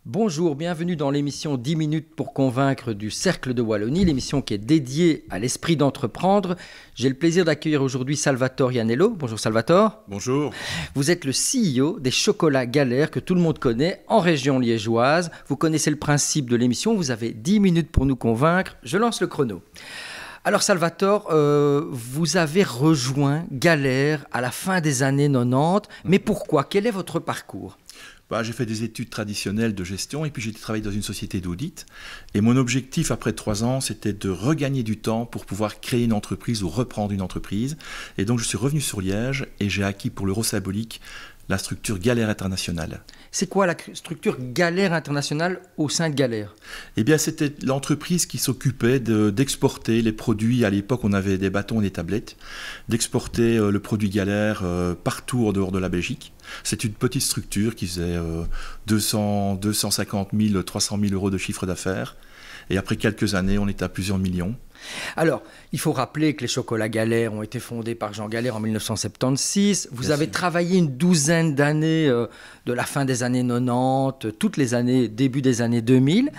Bonjour, bienvenue dans l'émission 10 minutes pour convaincre du Cercle de Wallonie, l'émission qui est dédiée à l'esprit d'entreprendre. J'ai le plaisir d'accueillir aujourd'hui Salvatore Iannello. Bonjour Salvatore. Bonjour. Vous êtes le CEO des Chocolats Galère que tout le monde connaît en région liégeoise. Vous connaissez le principe de l'émission, vous avez 10 minutes pour nous convaincre. Je lance le chrono. Alors Salvatore, vous avez rejoint Galère à la fin des années 90, mais pourquoi? Quel est votre parcours? J'ai fait des études traditionnelles de gestion et puis j'ai travaillé dans une société d'audit. Et mon objectif après 3 ans, c'était de regagner du temps pour pouvoir créer une entreprise ou reprendre une entreprise. Et donc je suis revenu sur Liège et j'ai acquis pour l'euro symbolique la structure Galère Internationale. C'est quoi la structure Galère Internationale au sein de Galère? Eh bien, c'était l'entreprise qui s'occupait d'exporter les produits. À l'époque, on avait des bâtons et des tablettes, d'exporter le produit Galère partout en dehors de la Belgique. C'est une petite structure qui faisait 250 000, 300 000 euros de chiffre d'affaires. Et après quelques années, on était à plusieurs millions. Alors, il faut rappeler que les chocolats Galère ont été fondés par Jean Galère en 1976. Vous avez travaillé une douzaine d'années de la fin des années 90, toutes les années, début des années 2000.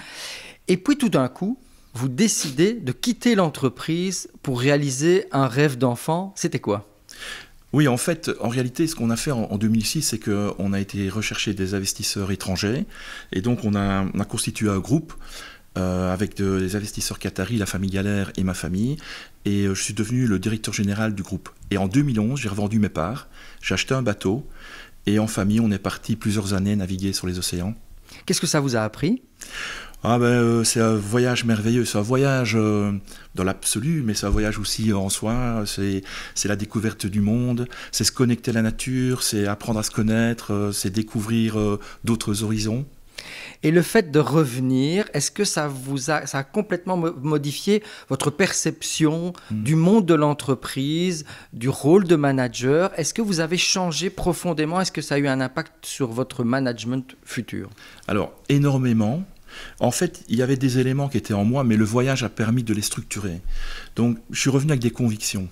Et puis tout d'un coup, vous décidez de quitter l'entreprise pour réaliser un rêve d'enfant. C'était quoi ? Oui, en fait, en réalité, ce qu'on a fait en 2006, c'est qu'on a été rechercher des investisseurs étrangers. Et donc, on a constitué un groupe avec des investisseurs qataris, la famille Galère et ma famille. Et je suis devenu le directeur général du groupe. Et en 2011, j'ai revendu mes parts, j'ai acheté un bateau. Et en famille, on est parti plusieurs années naviguer sur les océans. Qu'est-ce que ça vous a appris ? C'est un voyage merveilleux, c'est un voyage dans l'absolu, mais c'est un voyage aussi en soi, c'est la découverte du monde, c'est se connecter à la nature, c'est apprendre à se connaître, c'est découvrir d'autres horizons. Et le fait de revenir, est-ce que ça a complètement modifié votre perception du monde de l'entreprise, du rôle de manager? Est-ce que vous avez changé profondément? Est-ce que ça a eu un impact sur votre management futur? Alors, énormément. En fait, il y avait des éléments qui étaient en moi, mais le voyage a permis de les structurer. Donc, je suis revenu avec des convictions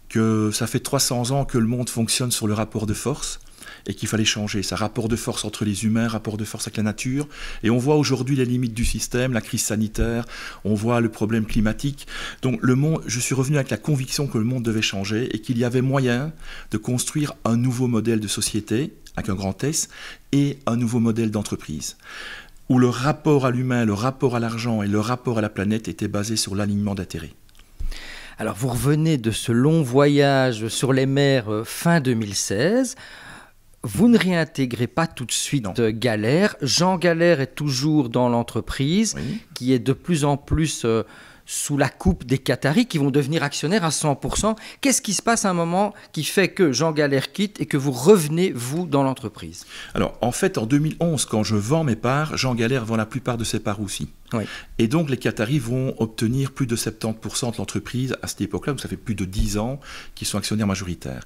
que ça fait 300 ans que le monde fonctionne sur le rapport de force et qu'il fallait changer. Ça, rapport de force entre les humains, rapport de force avec la nature. Et on voit aujourd'hui les limites du système, la crise sanitaire, on voit le problème climatique. Donc, je suis revenu avec la conviction que le monde devait changer et qu'il y avait moyen de construire un nouveau modèle de société, avec un grand S, et un nouveau modèle d'entreprise, où le rapport à l'humain, le rapport à l'argent et le rapport à la planète étaient basés sur l'alignement d'intérêts. Alors, vous revenez de ce long voyage sur les mers fin 2016. Vous ne réintégrez pas tout de suite Galère. Jean Galère est toujours dans l'entreprise, qui est de plus en plus sous la coupe des Qataris, qui vont devenir actionnaires à 100%. Qu'est-ce qui se passe à un moment qui fait que Jean Galère quitte et que vous revenez, vous, dans l'entreprise? Alors, en fait, en 2011, quand je vends mes parts, Jean Galère vend la plupart de ses parts aussi. Oui. Et donc, les Qataris vont obtenir plus de 70% de l'entreprise à cette époque-là, donc ça fait plus de 10 ans qu'ils sont actionnaires majoritaires.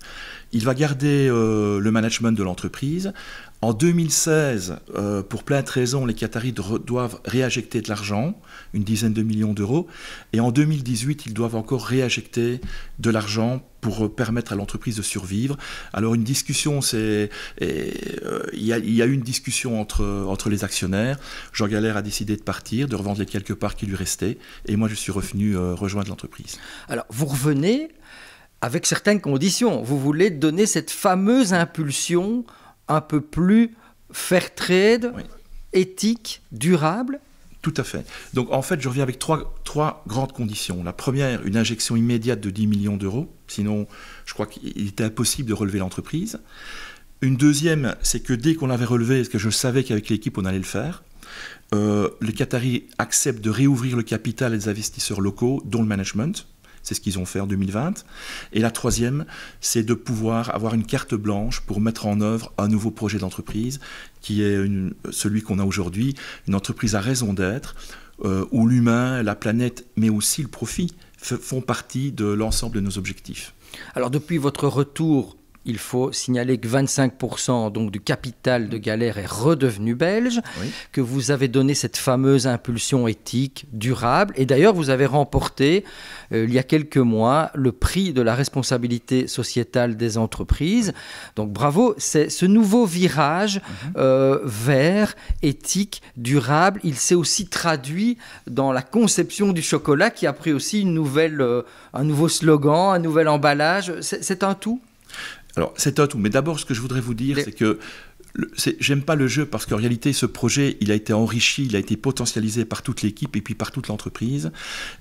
Il va garder le management de l'entreprise. En 2016, pour plein de raisons, les Qataris doivent réinjecter de l'argent, une dizaine de millions d'euros. Et en 2018, ils doivent encore réinjecter de l'argent pour permettre à l'entreprise de survivre. Alors une discussion, il y a eu une discussion entre les actionnaires. Jean Galère a décidé de partir, de revendre les quelques parts qui lui restaient. Et moi, je suis revenu rejoindre l'entreprise. Alors, vous revenez avec certaines conditions. Vous voulez donner cette fameuse impulsion un peu plus fair trade, éthique, durable. Tout à fait. Donc en fait, je reviens avec trois grandes conditions. La première, une injection immédiate de 10 millions d'euros. Sinon, je crois qu'il était impossible de relever l'entreprise. Une deuxième, c'est que dès qu'on l'avait relevé, parce que je savais qu'avec l'équipe, on allait le faire, les Qataris acceptent de réouvrir le capital des investisseurs locaux, dont le management. C'est ce qu'ils ont fait en 2020. Et la troisième, c'est de pouvoir avoir une carte blanche pour mettre en œuvre un nouveau projet d'entreprise qui est celui qu'on a aujourd'hui, une entreprise à raison d'être, où l'humain, la planète, mais aussi le profit font partie de l'ensemble de nos objectifs. Alors depuis votre retour il faut signaler que 25% donc, du capital de Galère est redevenu belge, que vous avez donné cette fameuse impulsion éthique durable. Et d'ailleurs, vous avez remporté, il y a quelques mois, le prix de la responsabilité sociétale des entreprises. Donc bravo, c'est ce nouveau virage vert, éthique, durable. Il s'est aussi traduit dans la conception du chocolat qui a pris aussi un nouveau slogan, un nouvel emballage. C'est un tout ? Alors, c'est un tout. Mais d'abord, ce que je voudrais vous dire, c'est que j'aime pas le jeu parce qu'en réalité, ce projet, il a été enrichi, il a été potentialisé par toute l'équipe et puis par toute l'entreprise.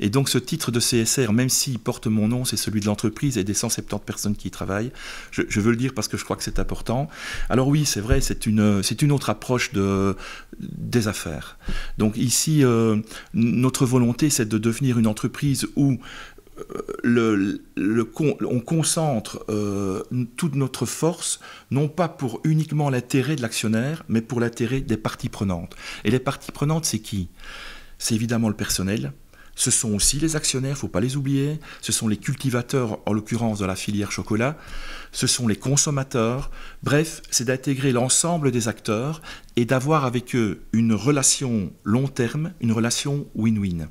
Et donc, ce titre de CSR, même s'il porte mon nom, c'est celui de l'entreprise et des 170 personnes qui y travaillent. Je veux le dire parce que je crois que c'est important. Alors oui, c'est vrai, c'est une autre approche des affaires. Donc ici, notre volonté, c'est de devenir une entreprise où on concentre toute notre force, non pas pour uniquement l'intérêt de l'actionnaire, mais pour l'intérêt des parties prenantes. Et les parties prenantes, c'est qui ? C'est évidemment le personnel. Ce sont aussi les actionnaires, il ne faut pas les oublier. Ce sont les cultivateurs, en l'occurrence de la filière chocolat. Ce sont les consommateurs. Bref, c'est d'intégrer l'ensemble des acteurs et d'avoir avec eux une relation long terme, une relation win-win.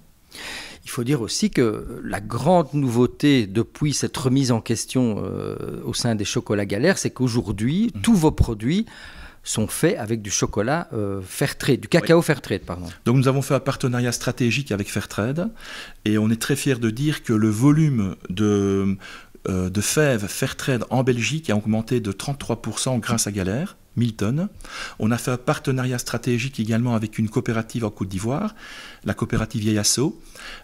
Il faut dire aussi que la grande nouveauté depuis cette remise en question au sein des chocolats Galère, c'est qu'aujourd'hui, tous vos produits sont faits avec du chocolat Fairtrade, du cacao Fairtrade, pardon. Donc nous avons fait un partenariat stratégique avec Fairtrade et on est très fiers de dire que le volume de fèves Fairtrade en Belgique a augmenté de 33% grâce à Galère. 1000 tonnes. On a fait un partenariat stratégique également avec une coopérative en Côte d'Ivoire, la coopérative Yeyaso,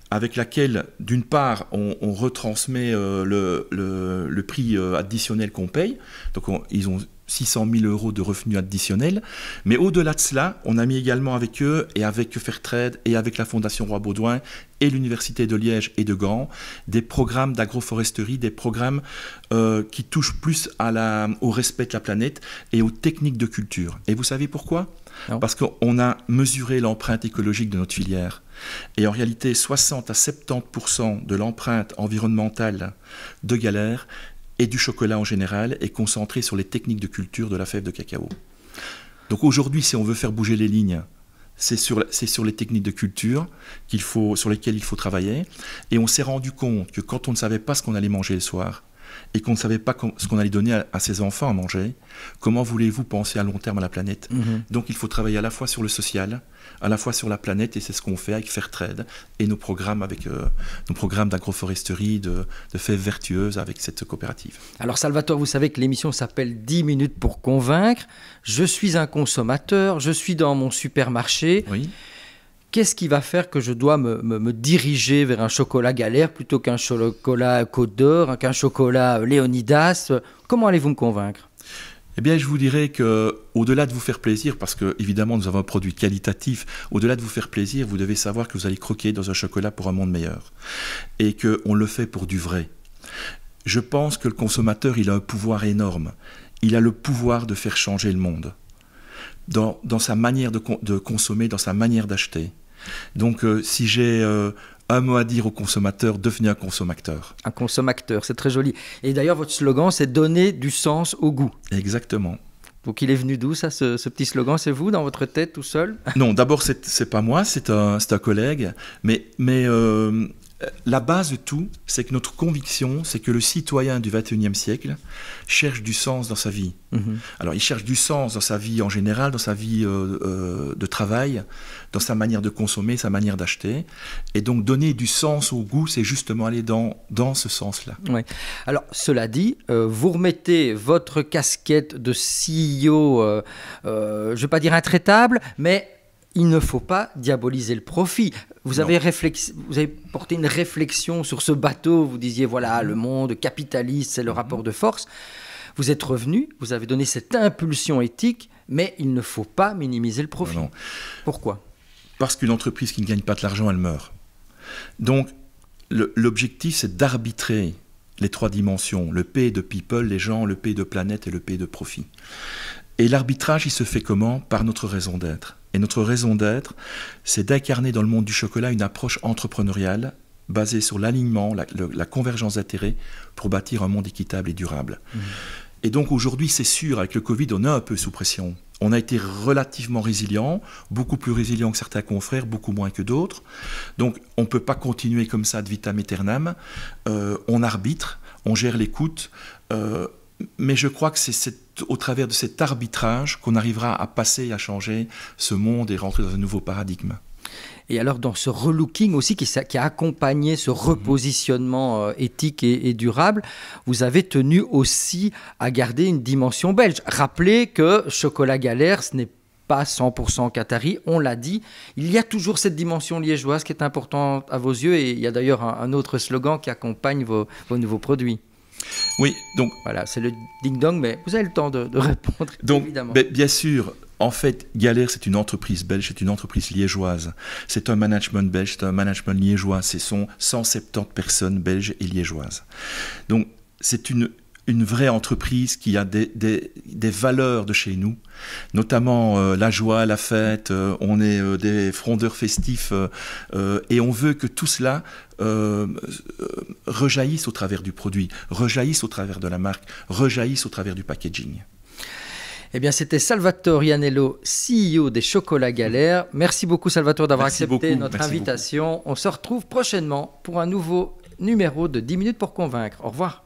avec laquelle, d'une part, on retransmet le prix additionnel qu'on paye. Donc, ils ont 600 000 € de revenus additionnels. Mais au-delà de cela, on a mis également avec eux et avec Fairtrade et avec la Fondation Roi Baudouin et l'Université de Liège et de Gand, des programmes d'agroforesterie, des programmes qui touchent plus au respect de la planète et aux techniques de culture. Et vous savez pourquoi ? Non. Parce qu'on a mesuré l'empreinte écologique de notre filière. Et en réalité, 60 à 70% de l'empreinte environnementale de Galère et du chocolat en général est concentrée sur les techniques de culture de la fève de cacao. Donc aujourd'hui, si on veut faire bouger les lignes, c'est sur les techniques de culture sur lesquelles il faut travailler. Et on s'est rendu compte que quand on ne savait pas ce qu'on allait manger le soir, et qu'on ne savait pas ce qu'on allait donner à ses enfants à manger, comment voulez-vous penser à long terme à la planète ? Donc il faut travailler à la fois sur le social, à la fois sur la planète, et c'est ce qu'on fait avec Fairtrade et nos programmes d'agroforesterie, de fèves vertueuses avec cette coopérative. Alors Salvatore, vous savez que l'émission s'appelle 10 minutes pour convaincre. Je suis un consommateur, je suis dans mon supermarché. Oui. Qu'est-ce qui va faire que je dois me diriger vers un chocolat Galère plutôt qu'un chocolat Côte d'Or, qu'un chocolat Léonidas ? Comment allez-vous me convaincre ? Eh bien, je vous dirais qu'au-delà de vous faire plaisir, parce que évidemment nous avons un produit qualitatif, au-delà de vous faire plaisir, vous devez savoir que vous allez croquer dans un chocolat pour un monde meilleur. Et qu'on le fait pour du vrai. Je pense que le consommateur, il a un pouvoir énorme. Il a le pouvoir de faire changer le monde. Dans sa manière de consommer, dans sa manière d'acheter. Donc, si j'ai un mot à dire aux consommateurs, devenez un consommateur. Un consommateur, c'est très joli. Et d'ailleurs, votre slogan, c'est « Donner du sens au goût ». Exactement. Donc, il est venu d'où, ça, ce petit slogan ? C'est vous, dans votre tête, tout seul ? Non, d'abord, c'est pas moi, c'est un collègue. Mais la base de tout, c'est que notre conviction, c'est que le citoyen du XXIe siècle cherche du sens dans sa vie. Alors, il cherche du sens dans sa vie en général, dans sa vie de travail, dans sa manière de consommer, sa manière d'acheter. Et donc, donner du sens au goût, c'est justement aller dans ce sens-là. Ouais. Alors, cela dit, vous remettez votre casquette de CEO, je ne vais pas dire intraitable, mais il ne faut pas diaboliser le profit. Vous avez porté une réflexion sur ce bateau. Vous disiez, voilà, le monde capitaliste, c'est le rapport de force. Vous êtes revenu, vous avez donné cette impulsion éthique, mais il ne faut pas minimiser le profit. Non. Pourquoi ? Parce qu'une entreprise qui ne gagne pas de l'argent, elle meurt. Donc, l'objectif, c'est d'arbitrer les trois dimensions. Le P de people, les gens, le P de planète et le P de profit. Et l'arbitrage, il se fait comment ? Par notre raison d'être. Et notre raison d'être, c'est d'incarner dans le monde du chocolat une approche entrepreneuriale basée sur l'alignement, la convergence d'intérêts pour bâtir un monde équitable et durable. Et donc aujourd'hui, c'est sûr, avec le Covid, on est un peu sous pression. On a été relativement résilient, beaucoup plus résilient que certains confrères, beaucoup moins que d'autres. Donc on ne peut pas continuer comme ça ad vitam aeternam. On arbitre, on gère les coûts. Mais je crois que c'est au travers de cet arbitrage qu'on arrivera à passer et à changer ce monde et rentrer dans un nouveau paradigme. Et alors dans ce relooking aussi qui a accompagné ce repositionnement éthique et durable, vous avez tenu aussi à garder une dimension belge. Rappelez que Chocolat Galère, ce n'est pas 100% qatari, on l'a dit. Il y a toujours cette dimension liégeoise qui est importante à vos yeux, et il y a d'ailleurs un autre slogan qui accompagne vos nouveaux produits. Oui, donc... Voilà, c'est le ding-dong, mais vous avez le temps de répondre, donc, évidemment. Bien sûr, en fait, Galère, c'est une entreprise belge, c'est une entreprise liégeoise. C'est un management belge, c'est un management liégeois. Ce sont 170 personnes belges et liégeoises. Donc, c'est une vraie entreprise qui a des valeurs de chez nous, notamment la joie, la fête, on est des frondeurs festifs et on veut que tout cela rejaillisse au travers du produit, rejaillisse au travers de la marque, rejaillisse au travers du packaging. Eh bien, c'était Salvatore Ianello, CEO des Chocolats Galère. Merci beaucoup, Salvatore, d'avoir accepté notre invitation. On se retrouve prochainement pour un nouveau numéro de 10 minutes pour convaincre. Au revoir.